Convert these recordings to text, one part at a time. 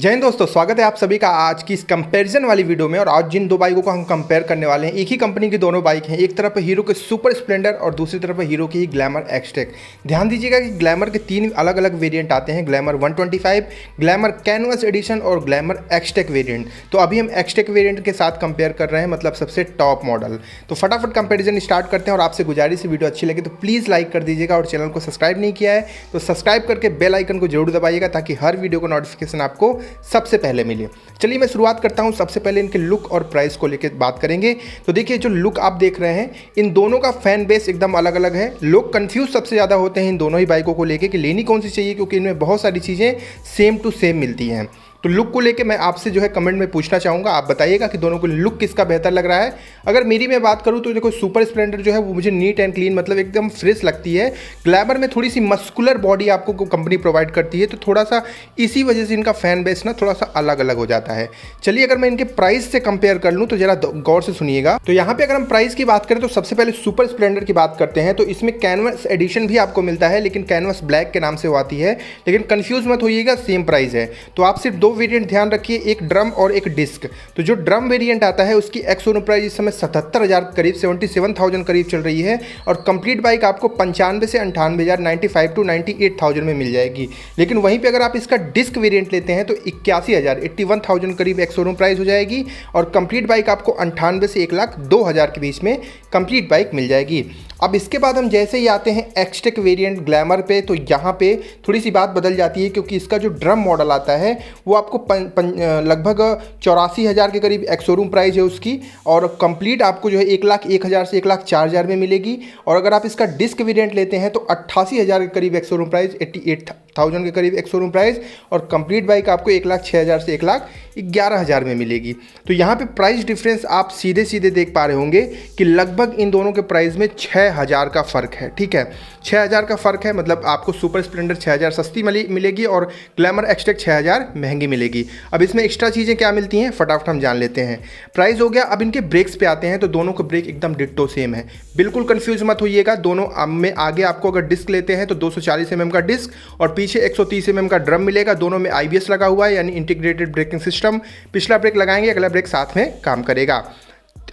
जय हिंद दोस्तों, स्वागत है आप सभी का आज की इस कंपैरिजन वाली वीडियो में। और आज जिन दो बाइकों को हम कंपेयर करने वाले हैं, एक ही कंपनी की दोनों बाइक हैं। एक तरफ है हीरो के सुपर स्प्लेंडर और दूसरी तरफ है हीरो की ही ग्लैमर एक्सटेक। ध्यान दीजिएगा कि ग्लैमर के तीन अलग अलग वेरिएंट आते हैं, ग्लैमर 125, ग्लैमर कैनवस एडिशन और ग्लैमर एक्सटेक वेरिएंट। तो अभी हम एक्सटेक वेरिएंट के साथ कंपेयर कर रहे हैं, मतलब सबसे टॉप मॉडल। तो फटाफट कंपेरिजन स्टार्ट करते हैं। और आपसे गुजारिश, वीडियो अच्छी लगे तो प्लीज़ लाइक कर दीजिएगा, और चैनल को सब्सक्राइब नहीं किया है तो सब्सक्राइब करके बेल आइकन को जरूर दबाइएगा, ताकि हर वीडियो का नोटिफिकेशन आपको सबसे पहले मिले। चलिए मैं शुरुआत करता हूं। सबसे पहले इनके लुक और प्राइस को लेकर बात करेंगे। तो देखिए, जो लुक आप देख रहे हैं, इन दोनों का फैन बेस एकदम अलग अलग है। लोग कंफ्यूज सबसे ज़्यादा होते हैं इन दोनों ही बाइकों को लेकर कि लेनी कौन सी चाहिए, क्योंकि इनमें बहुत सारी चीज़ें सेम टू सेम मिलती हैं। तो लुक को लेके मैं आपसे जो है कमेंट में पूछना चाहूँगा, आप बताइएगा कि दोनों को लुक किसका बेहतर लग रहा है। अगर मेरी मैं बात करूँ तो देखो, सुपर स्प्लेंडर जो है वो मुझे नीट एंड क्लीन, मतलब एकदम फ्रेश लगती है। ग्लैमर में थोड़ी सी मस्कुलर बॉडी आपको कंपनी प्रोवाइड करती है, तो थोड़ा सा इसी वजह से इनका फैन बेस ना थोड़ा सा अलग अलग हो जाता है। चलिए, अगर मैं इनके प्राइस से कंपेयर कर लूँ तो जरा गौर से सुनिएगा। तो यहाँ पे अगर हम प्राइस की बात करें तो सबसे पहले सुपर स्प्लेंडर की बात करते हैं। तो इसमें कैनवस एडिशन भी आपको मिलता है, लेकिन कैनवस ब्लैक के नाम से वो आती है। लेकिन कंफ्यूज मत होइएगा, सेम प्राइस है। तो आप सिर्फ दो वेरिएंट ध्यान रखिए, एक ड्रम और एक डिस्क। तो जो ड्रम वेरिएंट आता है उसकी एक्स शोरूम प्राइस इस समय 77,000 करीब 77,000 करीब चल रही है, और कंप्लीट बाइक आपको 95 से 98,000 95 to 98,000 में मिल जाएगी। लेकिन वहीं पे अगर आप इसका डिस्क वेरिएंट लेते हैं तो 81,000 81,000 करीब एक्स शोरूम प्राइस हो जाएगी, और कंप्लीट बाइक आपको 98 से 1,02,000 के बीच में कंप्लीट बाइक मिल जाएगी। अब इसके बाद हम जैसे ही आते हैं एक्सटेक वेरिएंट ग्लैमर पे, तो यहाँ पे थोड़ी सी बात बदल जाती है, क्योंकि इसका जो ड्रम मॉडल आता है वो आपको लगभग 84,000 के करीब एक्स शोरूम प्राइस है उसकी, और कंप्लीट आपको जो है 1,01,000 से 1,04,000 में मिलेगी। और अगर आप इसका डिस्क वेरिएंट लेते हैं तो 88,000 के करीब एक्स शोरूम प्राइस, 88,000 के करीब एक्स शोरूम प्राइस, और कंप्लीट बाइक आपको 1,06,000 से 1,11,000 में मिलेगी। तो यहाँ पे प्राइस डिफरेंस आप सीधे सीधे देख पा रहे होंगे कि लगभग इन दोनों के प्राइस में 6,000 का फ़र्क है। ठीक है, 6,000 का फ़र्क है, मतलब आपको सुपर स्प्लेंडर 6,000 सस्ती मिलेगी और ग्लैमर एक्सटेक 6,000 महंगी मिलेगी। अब इसमें एक्स्ट्रा चीज़ें क्या मिलती हैं फटाफट हम जान लेते हैं। प्राइस हो गया। अब इनके ब्रेक्स पे आते हैं। तो दोनों के ब्रेक एकदम डिट्टो सेम है, बिल्कुल कंफ्यूज मत होइएगा। दोनों में आगे आपको अगर डिस्क लेते हैं तो 240 mm का डिस्क और पीछे 130 mm का ड्रम मिलेगा। दोनों में IBS लगा हुआ है, यानी इंटीग्रेटेड ब्रेकिंग सिस्टम। पिछला ब्रेक लगाएंगे, अगला ब्रेक साथ में काम करेगा।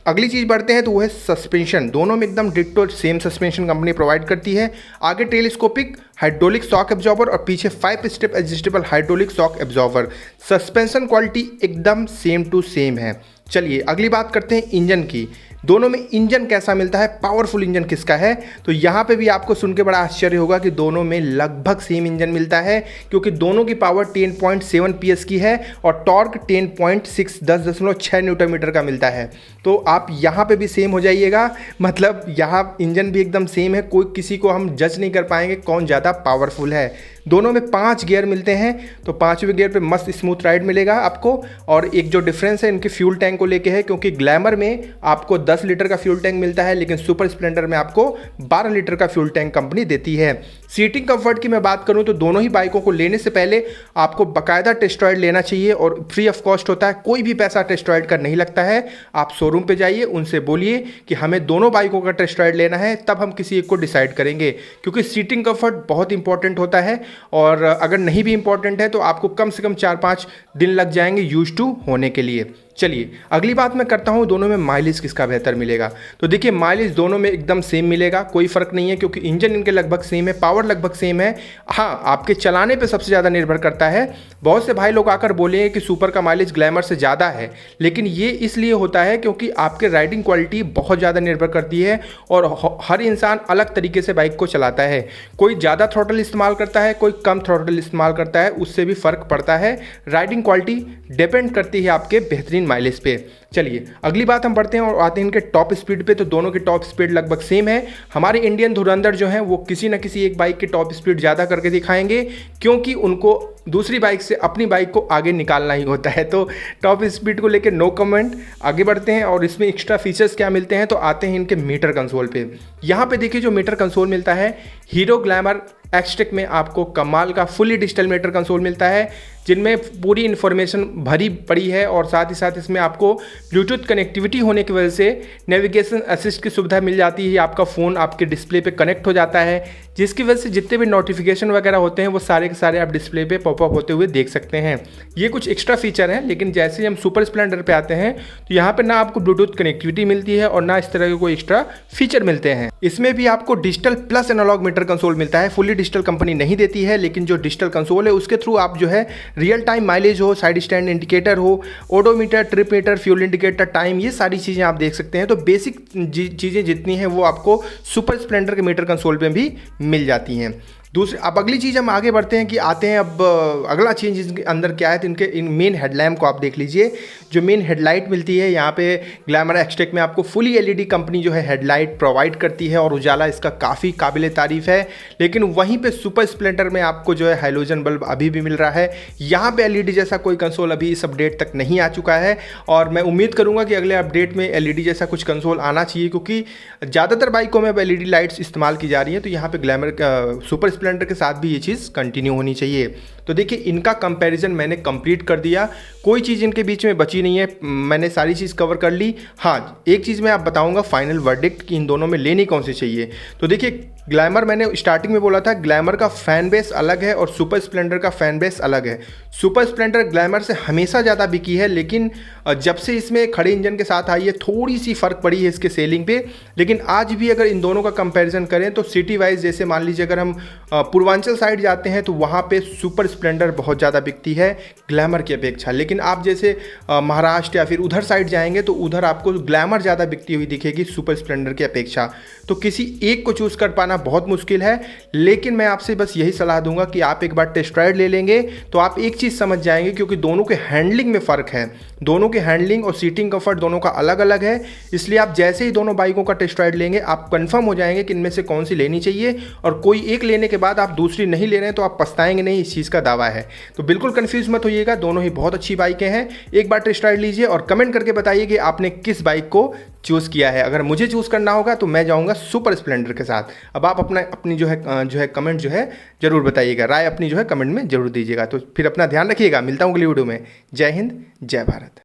अगली चीज़ बढ़ते हैं तो वो है सस्पेंशन। दोनों में एकदम ditto same suspension company provide करती है। आगे टेलीस्कोपिक हाइड्रोलिक शॉक एब्जॉर्बर और पीछे 5 step adjustable hydraulic shock absorber. Suspension quality एकदम सेम टू सेम है। चलिए अगली बात करते हैं इंजन की। दोनों में इंजन कैसा मिलता है, पावरफुल इंजन किसका है। तो यहाँ पे भी आपको सुन के बड़ा आश्चर्य होगा कि दोनों में लगभग सेम इंजन मिलता है, क्योंकि दोनों की पावर 10.7 PS की है और टॉर्क 10.6 न्यूटन मीटर का मिलता है। तो आप यहाँ पे भी सेम हो जाइएगा, मतलब यहाँ इंजन भी एकदम सेम है। कोई किसी को हम जज नहीं कर पाएंगे कौन ज़्यादा पावरफुल है। दोनों में 5 गियर मिलते हैं, तो 5वें गियर पे मस्त स्मूथ राइड मिलेगा आपको। और एक जो डिफरेंस है इनके फ्यूल टैंक को लेके है, क्योंकि ग्लैमर में आपको 10 लीटर का फ्यूल टैंक मिलता है, लेकिन सुपर स्प्लेंडर में आपको 12 लीटर का फ्यूल टैंक कंपनी देती है। सीटिंग कंफर्ट की मैं बात करूं तो दोनों ही बाइकों को लेने से पहले आपको बाकायदा टेस्ट राइड लेना चाहिए, और फ्री ऑफ कॉस्ट होता है। कोई भी पैसा टेस्ट राइड का नहीं लगता है। आप शोरूम पे जाइए, उनसे बोलिए कि हमें दोनों बाइकों का टेस्ट राइड लेना है, तब हम किसी एक को डिसाइड करेंगे, क्योंकि सीटिंग कंफर्ट बहुत इंपॉर्टेंट होता है। और अगर नहीं भी इंपॉर्टेंट है तो आपको कम से कम 4-5 दिन लग जाएंगे यूज टू होने के लिए। चलिए अगली बात मैं करता हूँ, दोनों में माइलेज किसका बेहतर मिलेगा। तो देखिए, माइलेज दोनों में एकदम सेम मिलेगा, कोई फ़र्क नहीं है, क्योंकि इंजन इनके लगभग सेम है, पावर लगभग सेम है। हाँ, आपके चलाने पे सबसे ज़्यादा निर्भर करता है। बहुत से भाई लोग आकर बोले कि सुपर का माइलेज ग्लैमर से ज़्यादा है, लेकिन ये इसलिए होता है क्योंकि आपके राइडिंग क्वालिटी बहुत ज़्यादा निर्भर करती है, और हर इंसान अलग तरीके से बाइक को चलाता है। कोई ज़्यादा थ्रॉटल इस्तेमाल करता है, कोई कम थ्रॉटल इस्तेमाल करता है, उससे भी फ़र्क पड़ता है। राइडिंग क्वालिटी डिपेंड करती है आपके बेहतरीन माइलेज पे। चलिए अगली बात हम बढ़ते हैं और आते हैं इनके टॉप स्पीड पे। तो दोनों की टॉप स्पीड लगभग सेम है। हमारे इंडियन धुरंधर जो हैं वो किसी न किसी एक बाइक की टॉप स्पीड ज़्यादा करके दिखाएंगे, क्योंकि उनको दूसरी बाइक से अपनी बाइक को आगे निकालना ही होता है। तो टॉप स्पीड को लेकर नो कमेंट। आगे बढ़ते हैं और इसमें एक्स्ट्रा फीचर्स क्या मिलते हैं, तो आते हैं इनके मीटर कंसोल पे। यहाँ पे देखिए, जो मीटर कंसोल मिलता है हीरो ग्लैमर एक्सटेक में आपको कमाल का फुली डिजिटल मीटर कंसोल मिलता है, जिनमें पूरी इन्फॉर्मेशन भरी पड़ी है, और साथ ही साथ इसमें आपको ब्लूटूथ कनेक्टिविटी होने की वजह से नेविगेशन असिस्ट की सुविधा मिल जाती है। आपका फ़ोन आपके डिस्प्ले पे कनेक्ट हो जाता है, जिसकी वजह से जितने भी नोटिफिकेशन वगैरह होते हैं वो सारे के सारे आप डिस्प्ले पे पॉपअप होते हुए देख सकते हैं। ये कुछ एक्स्ट्रा फीचर हैं, लेकिन जैसे हम सुपर स्प्लेंडर पे आते हैं तो यहाँ पे ना आपको ब्लूटूथ कनेक्टिविटी मिलती है और ना इस तरह के कोई एक्स्ट्रा फीचर मिलते हैं। इसमें भी आपको digital plus analogue meter console मिलता है। फुली डिजिटल कंपनी नहीं देती है, लेकिन जो डिजिटल कंसोल है उसके थ्रू आप जो है रियल टाइम माइलेज हो, साइड स्टैंड इंडिकेटर हो, odometer, trip meter, fuel indicator, time, ये सारी चीज़ें आप देख सकते हैं। तो बेसिक चीज़ें जितनी हैं वो आपको सुपर स्प्लेंडर के मीटर कंसोल में भी मिल जाती हैं। दूसरी, अब अगली चीज़ हम आगे बढ़ते हैं कि आते हैं अब अगला चेंज इसके अंदर क्या है। तो इनके इन मेन हेडलैम्प को आप देख लीजिए। जो मेन हेडलाइट मिलती है यहाँ पे ग्लैमर एक्सटेक में, आपको फुली एलईडी कंपनी जो है हेडलाइट प्रोवाइड करती है और उजाला इसका काफ़ी काबिल तारीफ़ है। लेकिन वहीं पे सुपर स्प्लेंडर में आपको जो है हैलोजन बल्ब अभी भी मिल रहा है। यहाँ पे एलईडी जैसा कोई कंसोल अभी इस अपडेट तक नहीं आ चुका है और मैं उम्मीद करूँगा कि अगले अपडेट में एलईडी जैसा कुछ कंसोल आना चाहिए, क्योंकि ज़्यादातर बाइकों में अब एलईडी लाइट्स इस्तेमाल की जा रही हैं। तो यहाँ पे ग्लैमर सुपर स्प्लेंडर के साथ भी ये चीज़ कंटिन्यू होनी चाहिए। तो देखिए, इनका कंपैरिजन मैंने कंप्लीट कर दिया, कोई चीज़ इनके बीच में बची नहीं है, मैंने सारी चीज़ कवर कर ली। हाँ, एक चीज़ मैं आप बताऊंगा फाइनल वर्डिक्ट कि इन दोनों में लेनी कौन सी चाहिए। तो देखिए, ग्लैमर, मैंने स्टार्टिंग में बोला था ग्लैमर का फ़ैन बेस अलग है और सुपर स्प्लेंडर का फ़ैन बेस अलग है। सुपर स्प्लेंडर ग्लैमर से हमेशा ज़्यादा बिकी है, लेकिन जब से इसमें खड़े इंजन के साथ आई है थोड़ी सी फ़र्क पड़ी है इसके सेलिंग पे। लेकिन आज भी अगर इन दोनों का कंपैरिजन करें तो सिटी वाइज, जैसे मान लीजिए अगर हम पूर्वांचल साइड जाते हैं तो वहाँ पे सुपर स्प्लेंडर बहुत ज़्यादा बिकती है ग्लैमर की अपेक्षा। लेकिन आप जैसे महाराष्ट्र या फिर उधर साइड जाएंगे तो उधर आपको ग्लैमर ज़्यादा बिकती हुई दिखेगी सुपर स्प्लेंडर की अपेक्षा। तो किसी एक को चूज़ कर पाना बहुत मुश्किल है, लेकिन मैं आपसे बस यही सलाह दूंगा कि आप एक बार टेस्ट राइड ले लेंगे तो आप एक चीज़ समझ जाएंगे, क्योंकि दोनों के हैंडलिंग में फ़र्क है। दोनों के हैंडलिंग और सीटिंग कंफर्ट दोनों का अलग अलग है। इसलिए आप जैसे ही दोनों बाइकों का टेस्ट राइड लेंगे आप कंफर्म हो जाएंगे कि इनमें से कौन सी लेनी चाहिए, और कोई एक लेने के बाद आप दूसरी नहीं ले रहे हैं तो आप पछताएंगे नहीं, इस चीज़ का दावा है। तो बिल्कुल कंफ्यूज मत होइएगा, दोनों ही बहुत अच्छी बाइकें हैं। एक बार टेस्ट राइड लीजिए और कमेंट करके बताइए कि आपने किस बाइक को चूज़ किया है। अगर मुझे चूज़ करना होगा तो मैं जाऊँगा सुपर स्प्लेंडर के साथ। अब आप अपनी जो है कमेंट जो है ज़रूर बताइएगा, राय अपनी जो है कमेंट में ज़रूर दीजिएगा। तो फिर अपना ध्यान रखिएगा, मिलता हूँ अगली वीडियो में। जय हिंद, जय भारत।